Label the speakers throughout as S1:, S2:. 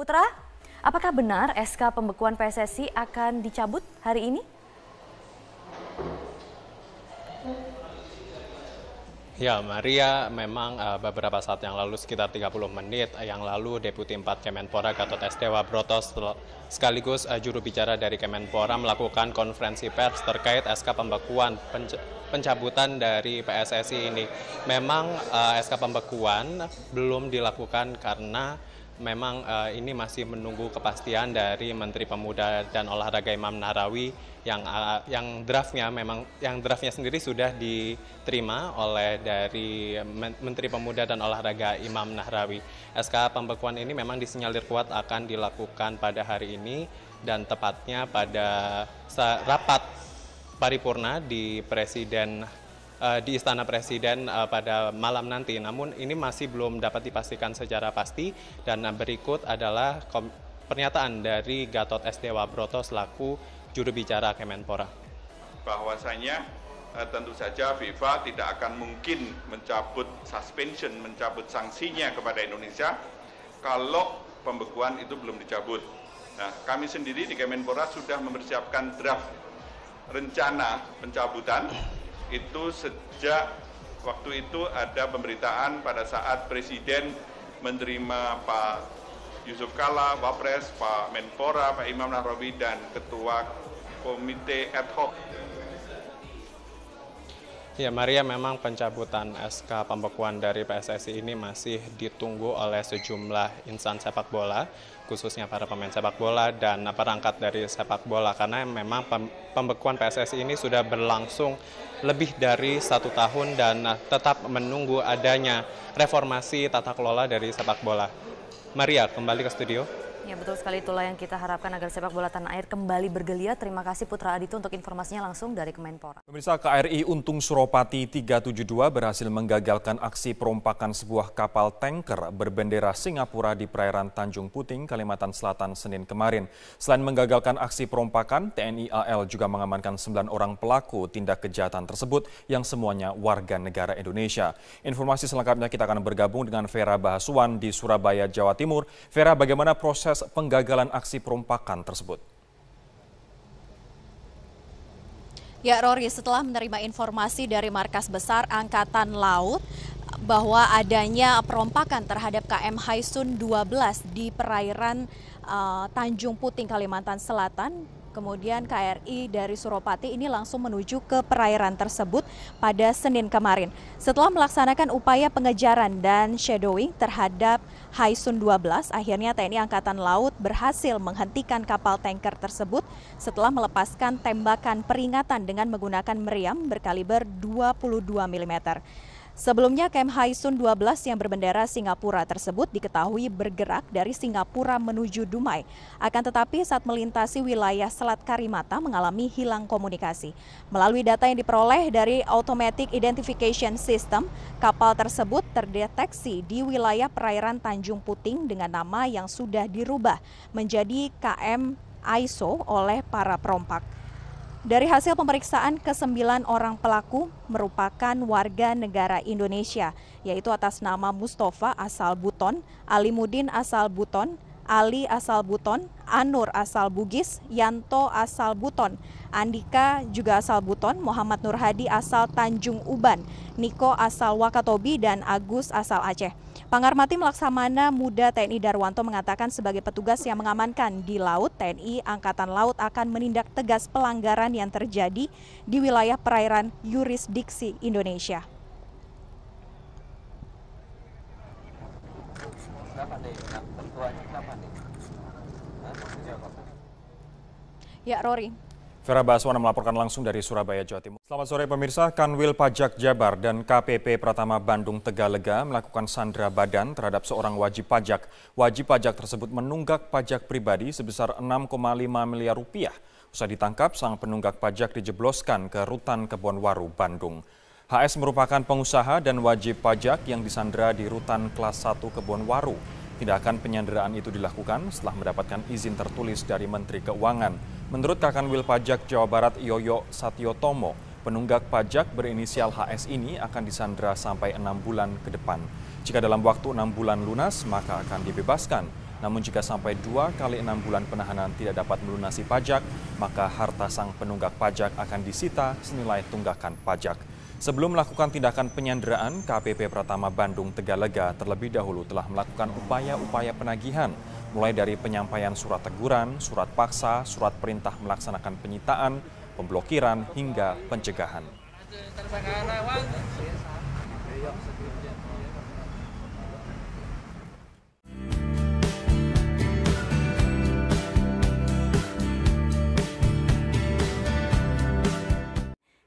S1: Putra, apakah benar SK pembekuan PSSI akan dicabut hari ini?
S2: Ya, Maria, memang beberapa saat yang lalu, sekitar 30 menit yang lalu, Deputi 4 Kemenpora Gatot S. Dewabroto sekaligus juru bicara dari Kemenpora melakukan konferensi pers terkait SK pembekuan pencabutan dari PSSI ini. Memang SK pembekuan belum dilakukan karena memang ini masih menunggu kepastian dari Menteri Pemuda dan Olahraga Imam Nahrawi yang draftnya sendiri sudah diterima oleh dari Menteri Pemuda dan Olahraga Imam Nahrawi. SK pembekuan ini memang disinyalir kuat akan dilakukan pada hari ini dan tepatnya pada rapat paripurna di Istana Presiden pada malam nanti. Namun ini masih belum dapat dipastikan secara pasti dan berikut adalah pernyataan dari Gatot S. Dewabroto selaku juru bicara Kemenpora.
S3: Bahwasanya tentu saja FIFA tidak akan mungkin mencabut suspension, mencabut sanksinya kepada Indonesia kalau pembekuan itu belum dicabut. Nah, kami sendiri di Kemenpora sudah mempersiapkan draft rencana pencabutan. Itu sejak waktu itu ada pemberitaan pada saat Presiden menerima Pak Yusuf Kalla, Wapres, Pak Menpora, Pak Imam Nahrawi, dan Ketua Komite Ad Hoc.
S2: Ya, Maria, memang pencabutan SK pembekuan dari PSSI ini masih ditunggu oleh sejumlah insan sepak bola, khususnya para pemain sepak bola dan perangkat dari sepak bola, karena memang pembekuan PSSI ini sudah berlangsung lebih dari 1 tahun dan tetap menunggu adanya reformasi tata kelola dari sepak bola. Maria, kembali ke studio.
S1: Ya, betul sekali, itulah yang kita harapkan agar sepak bola tanah air kembali bergeliat. Terima kasih Putra Adito untuk informasinya langsung dari Kemenpora.
S4: Pemirsa, KRI Untung Suropati 372 berhasil menggagalkan aksi perompakan sebuah kapal tanker berbendera Singapura di perairan Tanjung Puting, Kalimantan Selatan, Senin kemarin. Selain menggagalkan aksi perompakan, TNI AL juga mengamankan 9 orang pelaku tindak kejahatan tersebut yang semuanya warga negara Indonesia. Informasi selengkapnya kita akan bergabung dengan Vera Bahasuan di Surabaya, Jawa Timur. Vera, bagaimana proses penggagalan aksi perompakan tersebut?
S5: Ya, Rory, setelah menerima informasi dari Markas Besar Angkatan Laut bahwa adanya perompakan terhadap KM Haisun 12 di perairan Tanjung Puting, Kalimantan Selatan, kemudian KRI dari Suropati ini langsung menuju ke perairan tersebut pada Senin kemarin. Setelah melaksanakan upaya pengejaran dan shadowing terhadap Haisun 12, akhirnya TNI Angkatan Laut berhasil menghentikan kapal tanker tersebut setelah melepaskan tembakan peringatan dengan menggunakan meriam berkaliber 22 mm. Sebelumnya, KM Haisun 12 yang berbendera Singapura tersebut diketahui bergerak dari Singapura menuju Dumai. Akan tetapi saat melintasi wilayah Selat Karimata mengalami hilang komunikasi. Melalui data yang diperoleh dari Automatic Identification System, kapal tersebut terdeteksi di wilayah perairan Tanjung Puting dengan nama yang sudah dirubah menjadi KM Aiso oleh para perompak. Dari hasil pemeriksaan, ke-9 orang pelaku merupakan warga negara Indonesia, yaitu atas nama Mustafa asal Buton, Alimuddin asal Buton, Ali asal Buton, Anur asal Bugis, Yanto asal Buton, Andika juga asal Buton, Muhammad Nur Hadi asal Tanjung Uban, Niko asal Wakatobi, dan Agus asal Aceh. Pangarmati Laksamana Muda TNI Darwanto mengatakan sebagai petugas yang mengamankan di laut, TNI Angkatan Laut akan menindak tegas pelanggaran yang terjadi di wilayah perairan yurisdiksi Indonesia. Ya, Rory.
S4: Vera Bahasuan melaporkan langsung dari Surabaya, Jawa Timur. Selamat sore pemirsa, Kanwil Pajak Jabar dan KPP Pratama Bandung Tegalega melakukan sandera badan terhadap seorang wajib pajak. Wajib pajak tersebut menunggak pajak pribadi sebesar 6,5 miliar rupiah. Usai ditangkap, sang penunggak pajak dijebloskan ke Rutan Kebonwaru, Bandung. HS merupakan pengusaha dan wajib pajak yang disandera di Rutan Kelas 1 Kebonwaru. Tindakan penyanderaan itu dilakukan setelah mendapatkan izin tertulis dari Menteri Keuangan. Menurut Kakanwil Pajak Jawa Barat Yoyo Satyotomo, penunggak pajak berinisial HS ini akan disandera sampai 6 bulan ke depan. Jika dalam waktu 6 bulan lunas, maka akan dibebaskan. Namun jika sampai 2 kali 6 bulan penahanan tidak dapat melunasi pajak, maka harta sang penunggak pajak akan disita senilai tunggakan pajak. Sebelum melakukan tindakan penyanderaan, KPP Pratama Bandung Tegalega terlebih dahulu telah melakukan upaya-upaya penagihan, mulai dari penyampaian surat teguran, surat paksa, surat perintah melaksanakan penyitaan, pemblokiran, hingga pencegahan.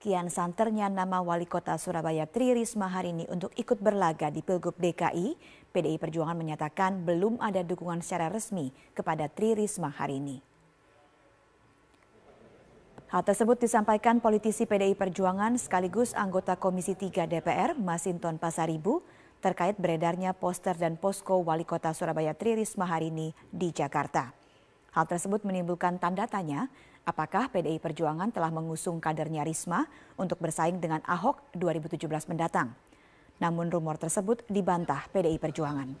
S6: Kian santernya nama Wali Kota Surabaya Tri Risma hari ini untuk ikut berlaga di Pilgub DKI, PDI Perjuangan menyatakan belum ada dukungan secara resmi kepada Tri Risma hari ini. Hal tersebut disampaikan politisi PDI Perjuangan sekaligus anggota Komisi 3 DPR, Masinton Pasaribu, terkait beredarnya poster dan posko Wali Kota Surabaya Tri Risma hari ini di Jakarta. Hal tersebut menimbulkan tanda tanya, apakah PDI Perjuangan telah mengusung kadernya Risma untuk bersaing dengan Ahok 2017 mendatang. Namun rumor tersebut dibantah PDI Perjuangan.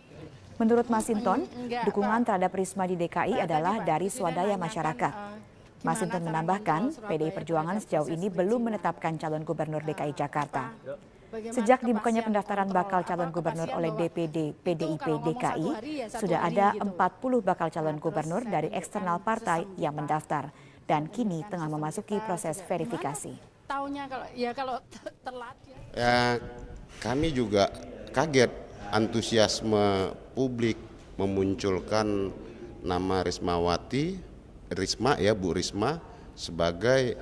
S6: Menurut Masinton, dukungan terhadap Risma di DKI adalah dari swadaya masyarakat. Masinton menambahkan, PDI Perjuangan sejauh ini belum menetapkan calon gubernur DKI Jakarta. Sejak dibukanya pendaftaran bakal calon gubernur oleh DPD PDIP DKI, sudah ada 40 bakal calon gubernur dari eksternal partai yang mendaftar dan kini tengah memasuki proses verifikasi.
S7: Kami juga kaget antusiasme publik memunculkan nama Bu Risma sebagai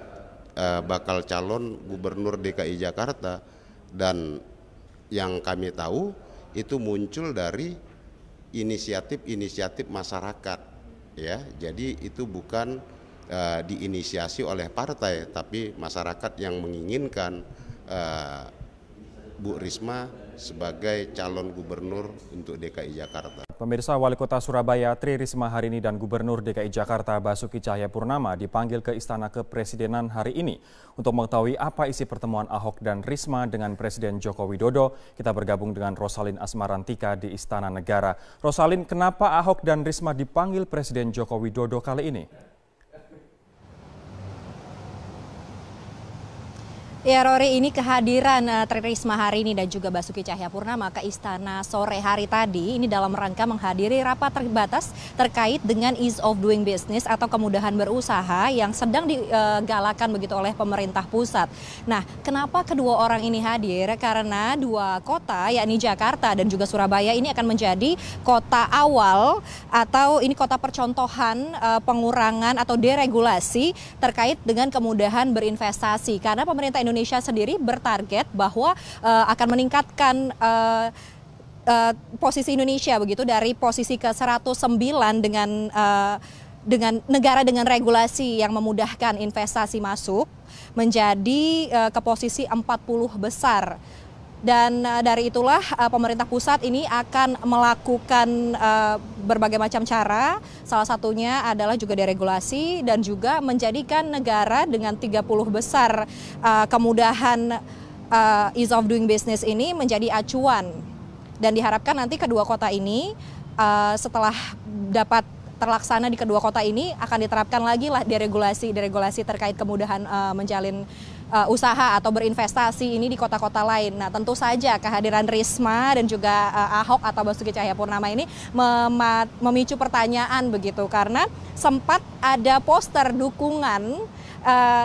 S7: bakal calon gubernur DKI Jakarta, dan yang kami tahu itu muncul dari inisiatif masyarakat, ya. Jadi itu bukan diinisiasi oleh partai, tapi masyarakat yang menginginkan Bu Risma sebagai calon gubernur untuk DKI Jakarta.
S4: Pemirsa, Wali Kota Surabaya Tri Risma hari ini dan Gubernur DKI Jakarta Basuki Cahayapurnama dipanggil ke Istana Kepresidenan hari ini. Untuk mengetahui apa isi pertemuan Ahok dan Risma dengan Presiden Joko Widodo, kita bergabung dengan Rosalin Asmarantika di Istana Negara. Rosalin, kenapa Ahok dan Risma dipanggil Presiden Joko Widodo kali ini?
S5: Ya Rory, ini kehadiran Tri Risma hari ini dan juga Basuki Cahayapurnama ke Istana sore hari tadi ini dalam rangka menghadiri rapat terbatas terkait dengan ease of doing business atau kemudahan berusaha yang sedang digalakan begitu oleh pemerintah pusat. Nah, kenapa kedua orang ini hadir? Karena dua kota yakni Jakarta dan juga Surabaya ini akan menjadi kota awal atau ini kota percontohan pengurangan atau deregulasi terkait dengan kemudahan berinvestasi, karena pemerintah Indonesia sendiri bertarget bahwa akan meningkatkan posisi Indonesia begitu dari posisi ke-109 dengan negara dengan regulasi yang memudahkan investasi masuk menjadi ke posisi 40 besar. Dan dari itulah pemerintah pusat ini akan melakukan berbagai macam cara, salah satunya adalah juga deregulasi dan juga menjadikan negara dengan 30 besar kemudahan ease of doing business ini menjadi acuan. Dan diharapkan nanti kedua kota ini setelah dapat terlaksana di kedua kota ini akan diterapkan lagi lah deregulasi terkait kemudahan menjalin usaha atau berinvestasi ini di kota-kota lain. Nah, tentu saja kehadiran Risma dan juga Ahok atau Basuki Cahayapurnama ini memicu pertanyaan begitu, karena sempat ada poster dukungan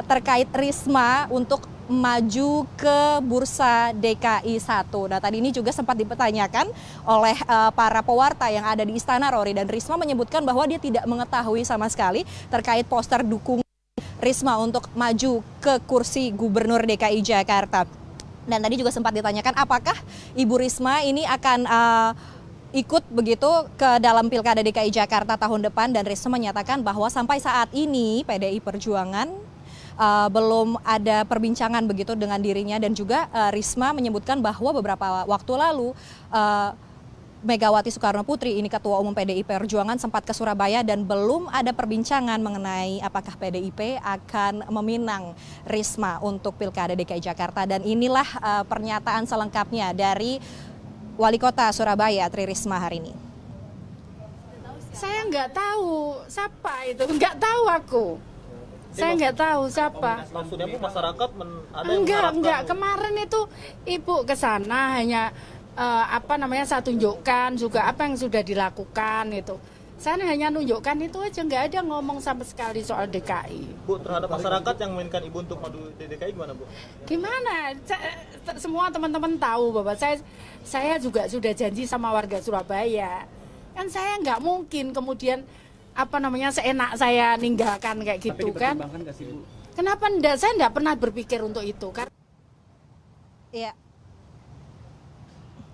S5: terkait Risma untuk maju ke Bursa DKI 1. Nah, tadi ini juga sempat dipertanyakan oleh para pewarta yang ada di Istana, Rory, dan Risma menyebutkan bahwa dia tidak mengetahui sama sekali terkait poster dukungan Risma untuk maju ke kursi Gubernur DKI Jakarta. Dan tadi juga sempat ditanyakan apakah Ibu Risma ini akan ikut begitu ke dalam Pilkada DKI Jakarta tahun depan, dan Risma menyatakan bahwa sampai saat ini PDI Perjuangan belum ada perbincangan begitu dengan dirinya, dan juga Risma menyebutkan bahwa beberapa waktu lalu Megawati Soekarno Putri, ini Ketua Umum PDI Perjuangan, sempat ke Surabaya dan belum ada perbincangan mengenai apakah PDIP akan meminang Risma untuk Pilkada DKI Jakarta. Dan inilah pernyataan selengkapnya dari Wali Kota Surabaya Tri Risma hari ini.
S8: Saya nggak tahu siapa itu, nggak tahu aku. Saya nggak tahu siapa.
S9: Maksudnya Bu, masyarakat ada yang
S8: enggak. Kemarin itu Ibu ke sana hanya saya tunjukkan juga apa yang sudah dilakukan itu. Saya hanya nunjukkan itu aja, nggak ada ngomong sama sekali soal DKI.
S9: Bu, terhadap masyarakat yang menginginkan Ibu untuk maju di DKI gimana, Bu?
S8: Gimana? Semua teman-teman tahu bahwa saya juga sudah janji sama warga Surabaya. Kan saya nggak mungkin kemudian seenak saya ninggalkan kayak gitu. Tapi kan. Gak sih, Bu? Kenapa enggak? Saya enggak pernah berpikir untuk itu kan.
S5: Iya.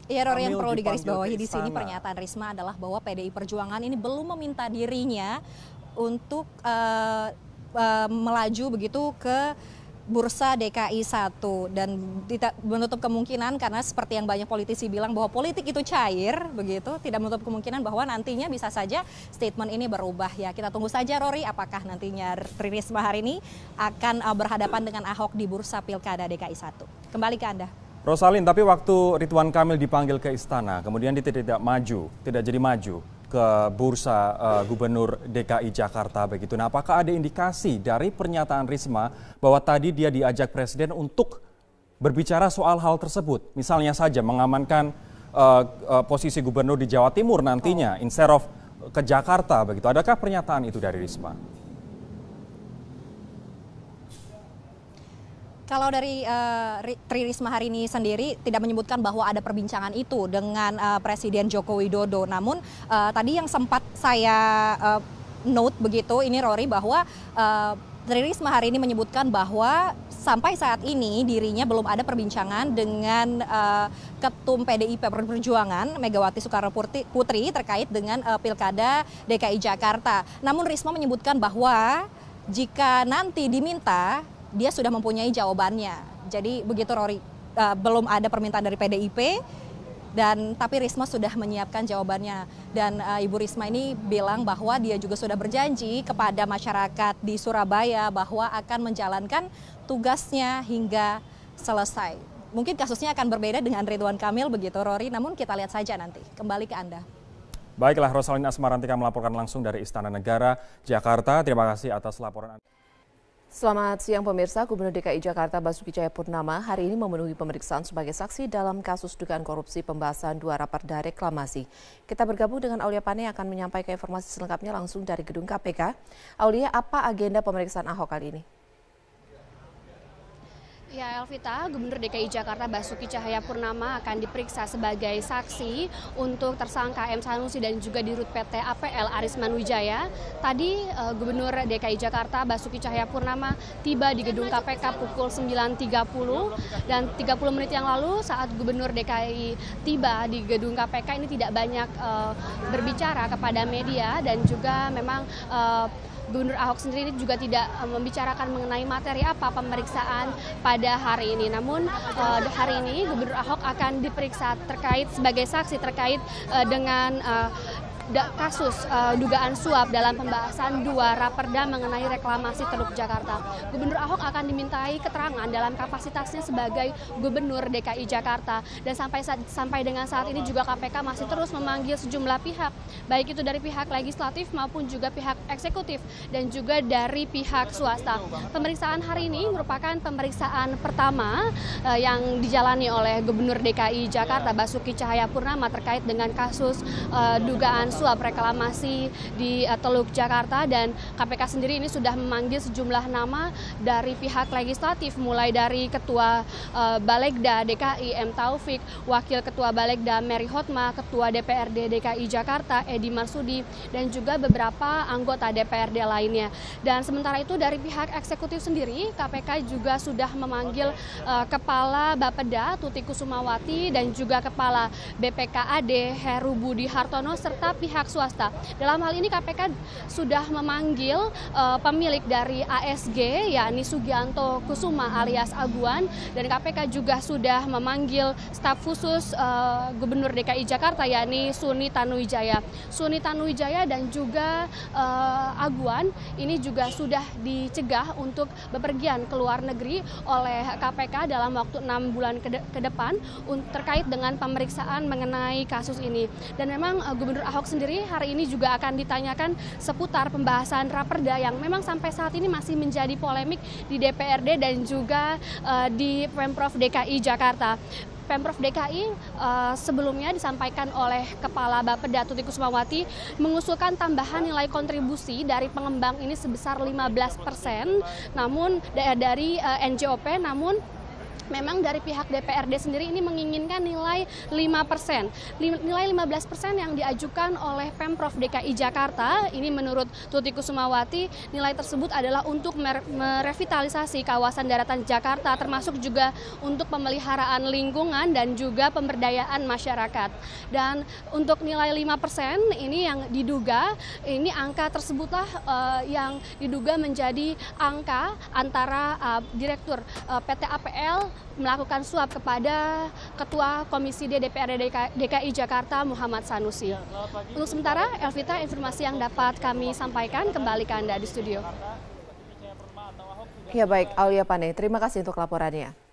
S5: Iya, Rory, yang perlu digarisbawahi di sini pernyataan Risma adalah bahwa PDI Perjuangan ini belum meminta dirinya untuk melaju begitu ke Bursa DKI 1 dan tidak menutup kemungkinan, karena seperti yang banyak politisi bilang bahwa politik itu cair begitu, tidak menutup kemungkinan bahwa nantinya bisa saja statement ini berubah. Ya, kita tunggu saja, Rory, apakah nantinya Tri Risma hari ini akan berhadapan dengan Ahok di Bursa Pilkada DKI 1. Kembali ke Anda.
S4: Rosalin, tapi waktu Ridwan Kamil dipanggil ke istana, kemudian dia tidak jadi maju ke bursa Gubernur DKI Jakarta begitu. Nah, apakah ada indikasi dari pernyataan Risma bahwa tadi dia diajak Presiden untuk berbicara soal hal tersebut? Misalnya saja mengamankan posisi Gubernur di Jawa Timur nantinya, instead of ke Jakarta begitu. Adakah pernyataan itu dari Risma?
S5: Kalau dari Tri Risma hari ini sendiri tidak menyebutkan bahwa ada perbincangan itu dengan Presiden Joko Widodo. Namun tadi yang sempat saya note begitu, ini Rory, bahwa Tri Risma hari ini menyebutkan bahwa sampai saat ini dirinya belum ada perbincangan dengan Ketum PDI Perjuangan Megawati Soekarno Putri terkait dengan Pilkada DKI Jakarta. Namun Risma menyebutkan bahwa jika nanti diminta, dia sudah mempunyai jawabannya. Jadi begitu, Rory, belum ada permintaan dari PDIP, tapi Risma sudah menyiapkan jawabannya. Dan Ibu Risma ini bilang bahwa dia juga sudah berjanji kepada masyarakat di Surabaya bahwa akan menjalankan tugasnya hingga selesai. Mungkin kasusnya akan berbeda dengan Ridwan Kamil begitu, Rory, namun kita lihat saja nanti. Kembali ke Anda.
S4: Baiklah, Rosalin Asmarantika melaporkan langsung dari Istana Negara, Jakarta. Terima kasih atas laporan Anda.
S10: Selamat siang pemirsa, Gubernur DKI Jakarta Basuki Cahayapurnama hari ini memenuhi pemeriksaan sebagai saksi dalam kasus dugaan korupsi pembahasan 2 raperda reklamasi. Kita bergabung dengan Aulia Pane yang akan menyampaikan informasi selengkapnya langsung dari gedung KPK. Aulia, apa agenda pemeriksaan Ahok kali ini?
S11: Ya, Elvita, Gubernur DKI Jakarta Basuki Cahayapurnama akan diperiksa sebagai saksi untuk tersangka M. Sanusi dan juga Dirut PT APL Arisman Wijaya. Tadi Gubernur DKI Jakarta Basuki Cahayapurnama tiba di gedung KPK pukul 9.30 dan 30 menit yang lalu saat Gubernur DKI tiba di gedung KPK ini tidak banyak berbicara kepada media dan juga memang Gubernur Ahok sendiri juga tidak membicarakan mengenai materi apa pemeriksaan pada hari ini. Namun hari ini Gubernur Ahok akan diperiksa sebagai saksi terkait dengan kasus dugaan suap dalam pembahasan 2 raperda mengenai reklamasi Teluk Jakarta. Gubernur Ahok akan dimintai keterangan dalam kapasitasnya sebagai Gubernur DKI Jakarta. Dan sampai dengan saat ini juga KPK masih terus memanggil sejumlah pihak, baik itu dari pihak legislatif maupun juga pihak eksekutif dan juga dari pihak swasta. Pemeriksaan hari ini merupakan pemeriksaan pertama yang dijalani oleh Gubernur DKI Jakarta Basuki Cahayapurnama terkait dengan kasus dugaan suap reklamasi di Teluk Jakarta, dan KPK sendiri ini sudah memanggil sejumlah nama dari pihak legislatif, mulai dari Ketua Balegda DKI M. Taufik, Wakil Ketua Balegda Mary Hotma, Ketua DPRD DKI Jakarta Edi Marsudi, dan juga beberapa anggota DPRD lainnya. Dan sementara itu dari pihak eksekutif sendiri, KPK juga sudah memanggil Kepala Bapeda Tuti Kusumawati dan juga Kepala BPKAD Heru Budi Hartono serta pihak swasta. Dalam hal ini KPK sudah memanggil pemilik dari ASG yakni Sugianto Kusuma alias Aguan, dan KPK juga sudah memanggil staf khusus Gubernur DKI Jakarta yakni Suni Tanuwijaya. Suni Tanuwijaya dan juga Aguan ini juga sudah dicegah untuk bepergian ke luar negeri oleh KPK dalam waktu 6 bulan ke depan terkait dengan pemeriksaan mengenai kasus ini. Dan memang Gubernur Ahok sendiri hari ini juga akan ditanyakan seputar pembahasan Raperda yang memang sampai saat ini masih menjadi polemik di DPRD dan juga di Pemprov DKI Jakarta. Pemprov DKI sebelumnya disampaikan oleh Kepala Bapeda Tuti Kusumawati mengusulkan tambahan nilai kontribusi dari pengembang ini sebesar 15%, namun dari NJOP, namun memang dari pihak DPRD sendiri ini menginginkan nilai 5%. Nilai 15% yang diajukan oleh Pemprov DKI Jakarta, ini menurut Tuti Kusumawati, nilai tersebut adalah untuk merevitalisasi kawasan daratan Jakarta, termasuk juga untuk pemeliharaan lingkungan dan juga pemberdayaan masyarakat. Dan untuk nilai 5% ini yang diduga, ini angka tersebutlah yang diduga menjadi angka antara Direktur PT APL melakukan suap kepada Ketua Komisi D DPRD DKI Jakarta Muhammad Sanusi. Untuk sementara, Elvita, informasi yang dapat kami sampaikan, kembali ke Anda di studio.
S10: Ya baik, Aulia Pane, terima kasih untuk laporannya.